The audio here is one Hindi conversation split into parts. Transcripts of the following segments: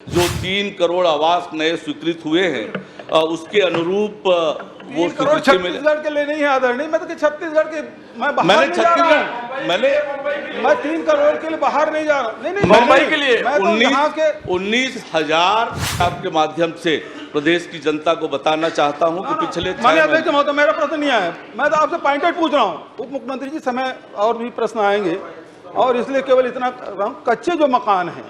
जो 3 करोड़ आवास नए स्वीकृत हुए हैं उसके अनुरूप वो 3 करोड़ छत्तीसगढ़ के लिए नहीं है आदरणीय। मैं तो छत्तीसगढ़ के मैं बाहर नहीं जा रहा हूं। मैं 3 करोड़ के लिए बाहर नहीं जा रहा। नहीं मुंबई के लिए मैं तो यहाँ के 19,000 आपके माध्यम से प्रदेश की जनता को बताना चाहता हूं कि पिछले माननीय अध्यक्ष महोदय, मेरा प्रश्न नहीं आया। मैं तो आपसे पॉइंटेड पूछ रहा हूँ। उप मुख्यमंत्री जी, समय और भी प्रश्न आएंगे और इसलिए केवल इतना कर रहा हूँ, कच्चे जो मकान हैं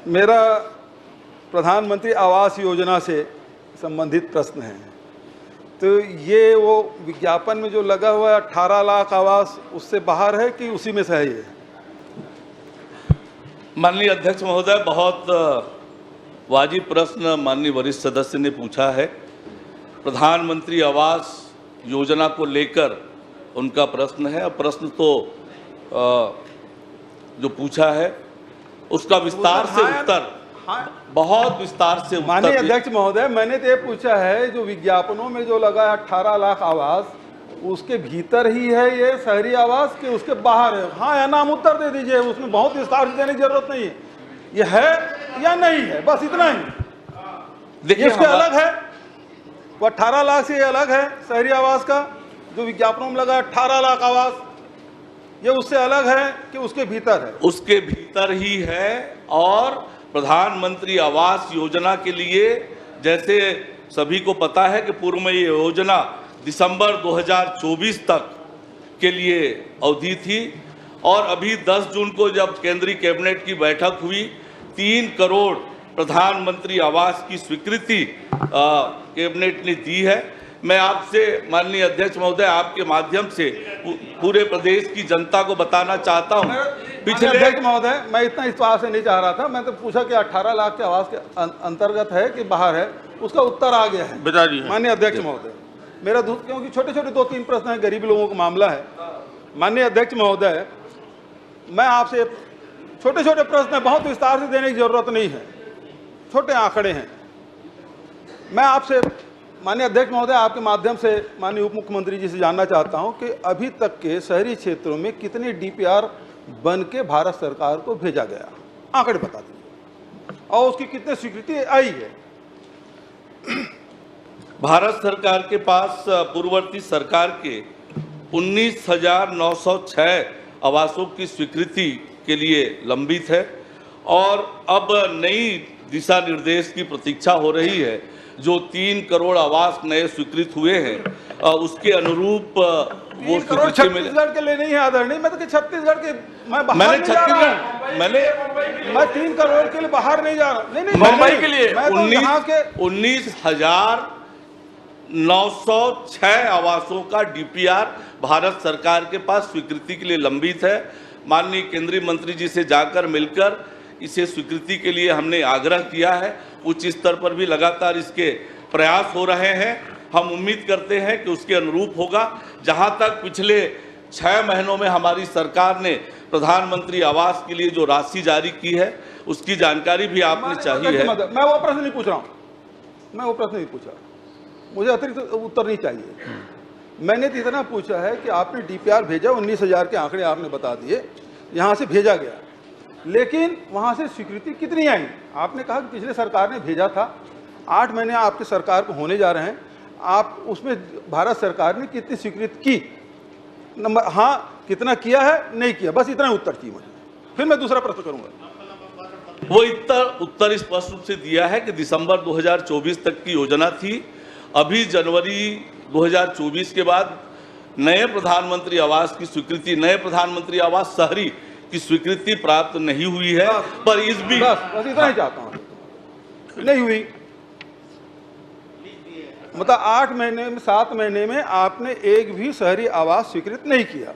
मेरा प्रधानमंत्री आवास योजना से संबंधित प्रश्न है। तो ये वो विज्ञापन में जो लगा हुआ है 18 लाख आवास, उससे बाहर है कि उसी में से है ये? माननीय अध्यक्ष महोदय, बहुत वाजिब प्रश्न माननीय वरिष्ठ सदस्य ने पूछा है। प्रधानमंत्री आवास योजना को लेकर उनका प्रश्न है। अब प्रश्न तो जो पूछा है उसका विस्तार से उत्तर, बहुत विस्तार से उत्तर। माननीय अध्यक्ष महोदय, मैंने तो ये पूछा है जो विज्ञापनों में जो लगा है 18 लाख आवास, उसके भीतर ही है ये शहरी आवास के उसके बाहर है? हाँ या नाम उत्तर दे दीजिए, उसमें बहुत विस्तार से देने की जरूरत नहीं है। ये है या नहीं है, बस इतना ही। देखिए, उसके अलग है, वो 18 लाख से अलग है शहरी आवास का। जो विज्ञापनों में लगा 18 लाख आवास, ये उससे अलग है कि उसके भीतर है? उसके भीतर ही है। और प्रधानमंत्री आवास योजना के लिए, जैसे सभी को पता है कि पूर्व में ये योजना दिसंबर 2024 तक के लिए अवधि थी और अभी 10 जून को जब केंद्रीय कैबिनेट की बैठक हुई, 3 करोड़ प्रधानमंत्री आवास की स्वीकृति कैबिनेट ने दी है। मैं आपसे माननीय अध्यक्ष महोदय, आपके माध्यम से पूरे प्रदेश की जनता को बताना चाहता हूं, पिछले अध्यक्ष महोदय, मैं इतना इस से नहीं चाह रहा था। मैं तो पूछा कि 18 लाख के आवास के अंतर्गत है कि बाहर है, उसका उत्तर आ गया है। बता दीजिए माननीय अध्यक्ष महोदय। मेरा क्योंकि छोटे छोटे 2-3 प्रश्न हैं, गरीब लोगों का मामला है। माननीय अध्यक्ष महोदय, मैं आपसे छोटे छोटे प्रश्न हैं, बहुत विस्तार से देने की जरूरत नहीं है, छोटे आंकड़े हैं। मैं आपसे माननीय अध्यक्ष महोदय, आपके माध्यम से माननीय उप मुख्यमंत्री जी से जानना चाहता हूं कि अभी तक के शहरी क्षेत्रों में कितने डीपीआर बन के भारत सरकार को भेजा गया, आंकड़े बता दीजिए, और उसकी कितनी स्वीकृति आई है? भारत सरकार के पास पूर्ववर्ती सरकार के 19,906 आवासों की स्वीकृति के लिए लंबित है और अब नई दिशा निर्देश की प्रतीक्षा हो रही है। जो 3 करोड़ आवास नए स्वीकृत हुए हैं उसके अनुरूप वो 3 करोड़ छत्तीसगढ़ के लिए नहीं है आदरणीय। मैं तो छत्तीसगढ़ के मैं 3 करोड़ के लिए बाहर नहीं जा रहा। नहीं मुंबई के लिए मैं तो यहाँ के 19,906 आवासों का डीपीआर भारत सरकार के पास स्वीकृति के लिए लंबित है। माननीय केंद्रीय मंत्री जी से जाकर मिलकर इसे स्वीकृति के लिए हमने आग्रह किया है। उच्च स्तर पर भी लगातार इसके प्रयास हो रहे हैं। हम उम्मीद करते हैं कि उसके अनुरूप होगा। जहां तक पिछले 6 महीनों में हमारी सरकार ने प्रधानमंत्री आवास के लिए जो राशि जारी की है, उसकी जानकारी भी आपने चाहिए है। मैं वो प्रश्न नहीं पूछ रहा हूँ, मुझे अतिरिक्त उत्तर नहीं चाहिए। मैंने तो इतना पूछा है कि आपने डीपीआर भेजा, 19,000 के आंकड़े आपने बता दिए, यहाँ से भेजा गया, लेकिन वहाँ से स्वीकृति कितनी आई? आपने कहा कि पिछले सरकार ने भेजा था, 8 महीने आपकी सरकार को होने जा रहे हैं, आप उसमें भारत सरकार ने कितनी स्वीकृति की? नंबर, हाँ कितना किया है, नहीं किया, बस इतना उत्तर चाहिए मुझे, फिर मैं दूसरा प्रश्न करूंगा। वो उत्तर स्पष्ट रूप से दिया है कि दिसंबर 2024 तक की योजना थी। अभी जनवरी 2024 के बाद नए प्रधानमंत्री आवास की स्वीकृति, नए प्रधानमंत्री आवास शहरी की स्वीकृति प्राप्त नहीं हुई है। पर इस भी बस इतना ही चाहता हूँ, नहीं हुई। मतलब 8 महीने में, 7 महीने में आपने एक भी शहरी आवास स्वीकृत नहीं किया।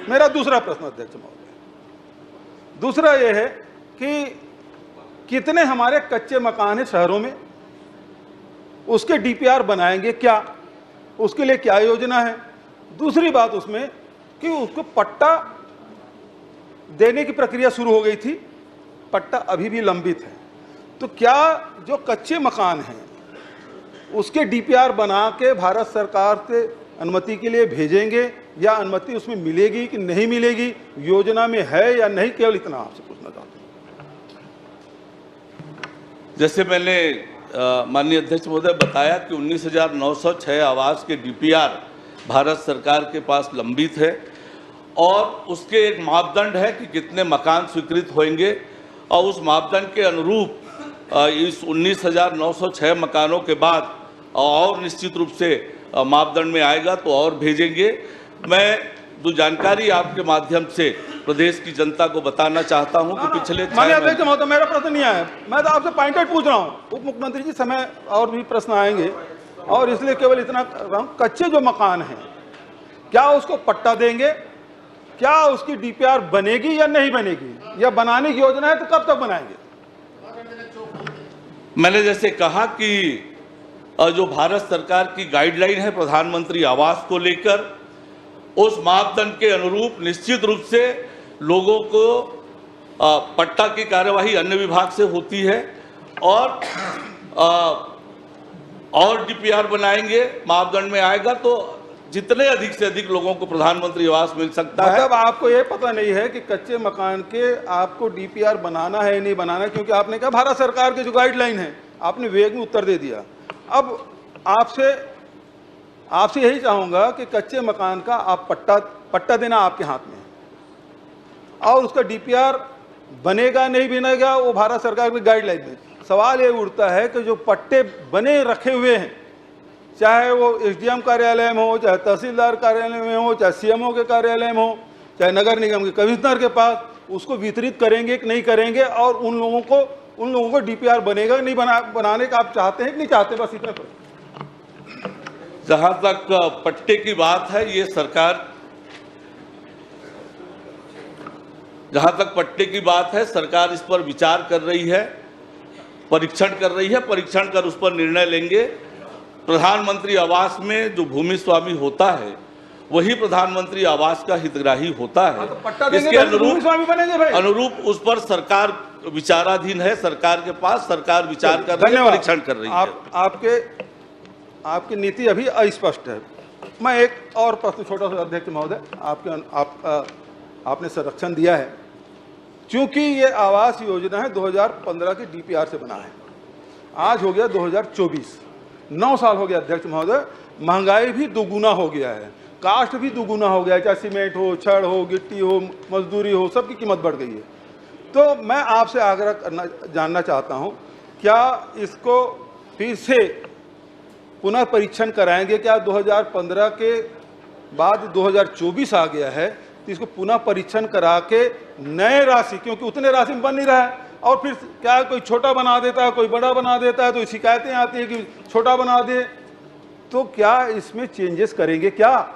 मेरा दूसरा प्रश्न अध्यक्ष महोदय, दूसरा यह है कि कितने हमारे कच्चे मकान हैं शहरों में, उसके डीपीआर बनाएंगे क्या, उसके लिए क्या योजना है? दूसरी बात उसमें कि उसको पट्टा देने की प्रक्रिया शुरू हो गई थी, पट्टा अभी भी लंबित है। तो क्या जो कच्चे मकान हैं उसके डीपीआर बना के भारत सरकार से अनुमति के लिए भेजेंगे या अनुमति उसमें मिलेगी कि नहीं मिलेगी, योजना में है या नहीं, केवल इतना आपसे पूछना चाहता हूँ। जैसे मैंने माननीय अध्यक्ष महोदय बताया कि 19,906 आवास के डीपीआर भारत सरकार के पास लंबित है और उसके एक मापदंड है कि कितने मकान स्वीकृत होंगे और उस मापदंड के अनुरूप इस 19,906 मकानों के बाद और निश्चित रूप से मापदंड में आएगा तो और भेजेंगे। मैं जो जानकारी आपके माध्यम से प्रदेश की जनता को बताना चाहता हूं कि पिछले माननीय अध्यक्ष महोदय, मेरा प्रश्न नहीं आया, मैं तो आपसे पॉइंटेड पूछ रहा हूं। उप मुख्यमंत्री जी, समय और भी प्रश्न आएंगे और इसलिए केवल इतना कर रहा हूं, कच्चे जो मकान हैं क्या उसको पट्टा देंगे, क्या उसकी डीपीआर बनेगी या नहीं बनेगी, या बनाने की योजना है तो कब तक बनाएंगे? मैंने जैसे कहा कि जो भारत सरकार की गाइडलाइन है प्रधानमंत्री आवास को लेकर, उस मापदंड के अनुरूप निश्चित रूप से लोगों को पट्टा की कार्यवाही अन्य विभाग से होती है और डीपीआर बनाएंगे, मापदंड में आएगा तो जितने अधिक से अधिक लोगों को प्रधानमंत्री आवास मिल सकता है। मतलब आपको ये पता नहीं है कि कच्चे मकान के आपको डीपीआर बनाना है नहीं बनाना, क्योंकि आपने कहा भारत सरकार की जो गाइडलाइन है, आपने वेग में उत्तर दे दिया। अब आपसे यही चाहूंगा कि कच्चे मकान का आप पट्टा देना आपके हाथ में है और उसका डीपीआर बनेगा नहीं बनेगा वो भारत सरकार की गाइडलाइन में। सवाल ये उठता है कि जो पट्टे बने रखे हुए हैं, चाहे वो एसडीएम कार्यालय में हो, चाहे तहसीलदार कार्यालय में हो, चाहे सीएमओ के कार्यालय में हो, चाहे नगर निगम के कमिश्नर के पास, उसको वितरित करेंगे कि नहीं करेंगे, और उन लोगों को डीपीआर बनेगा नहीं बनाने का आप चाहते हैं कि नहीं चाहते, बस इतना करें। जहां तक पट्टे की बात है, ये सरकार, जहां तक पट्टे की बात है, सरकार इस पर विचार कर रही है, परीक्षण कर रही है, परीक्षण कर उस पर निर्णय लेंगे। प्रधानमंत्री आवास में जो भूमि स्वामी होता है वही प्रधानमंत्री आवास का हितग्राही होता है। तो इसके अनुरूप उस पर सरकार विचाराधीन है, सरकार के पास, सरकार विचार कर रही है, परीक्षण कर रही है। आपकी नीति अभी अस्पष्ट है। मैं एक और प्रश्न छोटा सा अध्यक्ष महोदय, आपने संरक्षण दिया है, क्योंकि ये आवास योजना है 2015 के डीपीआर से बना है, आज हो गया 2024, 9 साल हो गया अध्यक्ष महोदय। महंगाई भी दुगुना हो गया है, कास्ट भी दुगुना हो गया है, चाहे सीमेंट हो, छड़ हो, गिट्टी हो, मजदूरी हो, सबकी कीमत बढ़ गई है। तो मैं आपसे जानना चाहता हूँ, क्या इसको फिर से पुनः परीक्षण कराएंगे? क्या 2015 के बाद 2024 आ गया है तो इसको पुनः परीक्षण करा के नए राशि, क्योंकि उतने राशि में बन नहीं रहा है, और फिर क्या कोई छोटा बना देता है, कोई बड़ा बना देता है, तो शिकायतें आती है कि छोटा बना दे, तो क्या इसमें चेंजेस करेंगे? क्या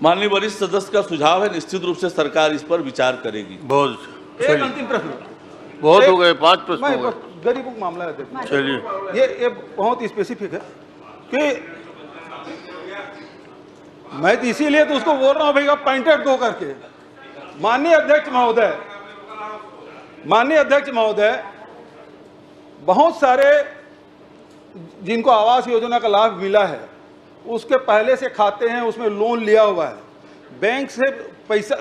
माननीय वरिष्ठ सदस्य का सुझाव है, निश्चित रूप से सरकार इस पर विचार करेगी। बहुत एक अंतिम प्रश्न, बहुत हो गए, 5 प्रश्न हो गए। गरीबों का मामला है, चलिए, ये बहुत स्पेसिफिक है कि मैं तो इसीलिए तो उसको बोल रहा हूं भैया, पॉइंटेड दो करके। माननीय अध्यक्ष महोदय, बहुत सारे जिनको आवास योजना का लाभ मिला है, उसके पहले से खाते हैं, उसमें लोन लिया हुआ है, बैंक से पैसा,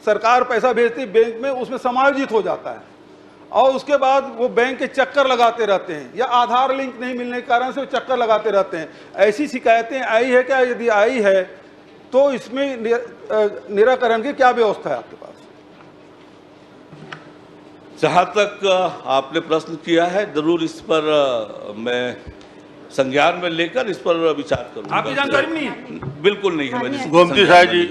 सरकार पैसा भेजती है बैंक में, उसमें समायोजित हो जाता है, और उसके बाद वो बैंक के चक्कर लगाते रहते हैं, या आधार लिंक नहीं मिलने के कारण से वो चक्कर लगाते रहते हैं। ऐसी शिकायतें आई है क्या? यदि आई है तो इसमें निराकरण की क्या व्यवस्था है आपके पास? जहां तक आपने प्रश्न किया है, जरूर इस पर मैं संज्ञान में लेकर इस पर विचार करूंगा। आपकी जानकारी नहीं है? बिल्कुल नहीं है, मेरी गोमती साहब जी।